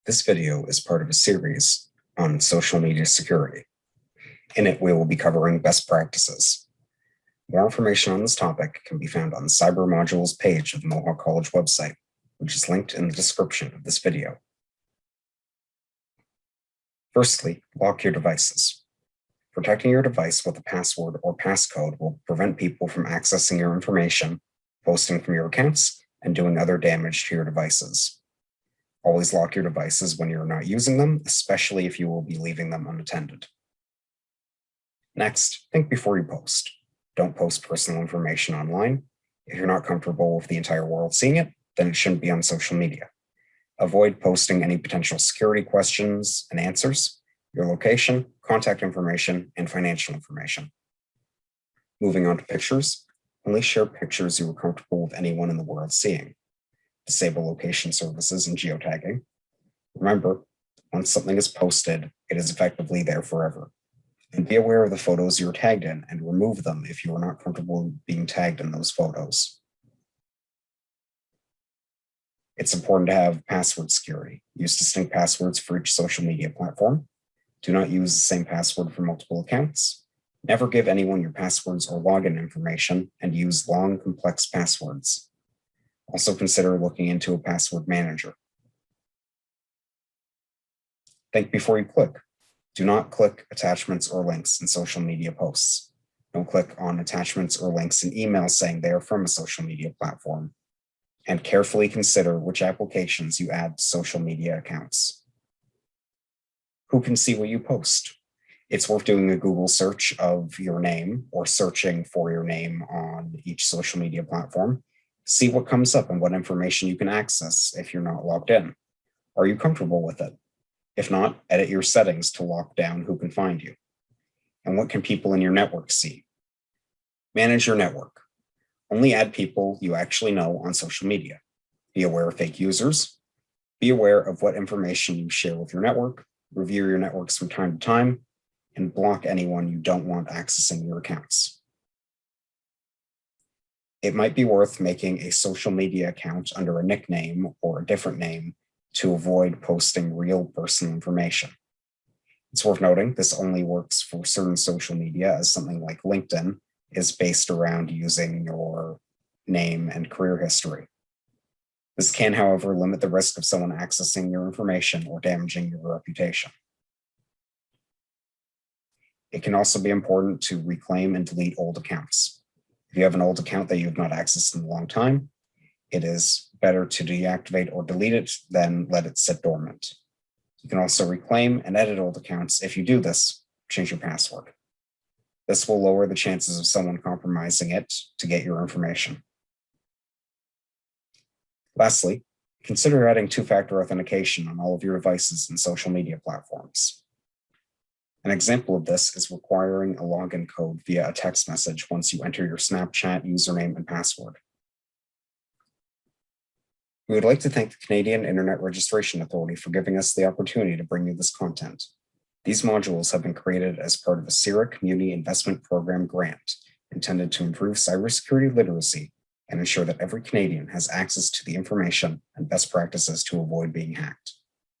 This video is part of a series on social media security. In it, we will be covering best practices. More information on this topic can be found on the Cyber Modules page of the Mohawk College website, which is linked in the description of this video. Firstly, lock your devices. Protecting your device with a password or passcode will prevent people from accessing your information, posting from your accounts, and doing other damage to your devices. Always lock your devices when you're not using them, especially if you will be leaving them unattended. Next, think before you post. Don't post personal information online. If you're not comfortable with the entire world seeing it, then it shouldn't be on social media. Avoid posting any potential security questions and answers, your location, contact information, and financial information. Moving on to pictures, only share pictures you are comfortable with anyone in the world seeing. Disable location services and geotagging. Remember, once something is posted, it is effectively there forever. And be aware of the photos you're tagged in and remove them if you are not comfortable being tagged in those photos. It's important to have password security. Use distinct passwords for each social media platform. Do not use the same password for multiple accounts. Never give anyone your passwords or login information, and use long, complex passwords. Also consider looking into a password manager. Think before you click. Do not click attachments or links in social media posts. Don't click on attachments or links in emails saying they are from a social media platform. And carefully consider which applications you add to social media accounts. Who can see what you post? It's worth doing a Google search of your name or searching for your name on each social media platform. See what comes up and what information you can access if you're not logged in. Are you comfortable with it? If not, edit your settings to lock down who can find you. And what can people in your network see? Manage your network. Only add people you actually know on social media. Be aware of fake users. Be aware of what information you share with your network. Review your networks from time to time, and block anyone you don't want accessing your accounts. It might be worth making a social media account under a nickname or a different name to avoid posting real personal information. It's worth noting this only works for certain social media, as something like LinkedIn is based around using your name and career history. This can, however, limit the risk of someone accessing your information or damaging your reputation. It can also be important to reclaim and delete old accounts. If you have an old account that you have not accessed in a long time, it is better to deactivate or delete it than let it sit dormant. You can also reclaim and edit old accounts. If you do this, change your password. This will lower the chances of someone compromising it to get your information. Lastly, consider adding two-factor authentication on all of your devices and social media platforms. An example of this is requiring a login code via a text message once you enter your Snapchat username and password. We would like to thank the Canadian Internet Registration Authority for giving us the opportunity to bring you this content. These modules have been created as part of a CIRA Community Investment Program grant intended to improve cybersecurity literacy and ensure that every Canadian has access to the information and best practices to avoid being hacked.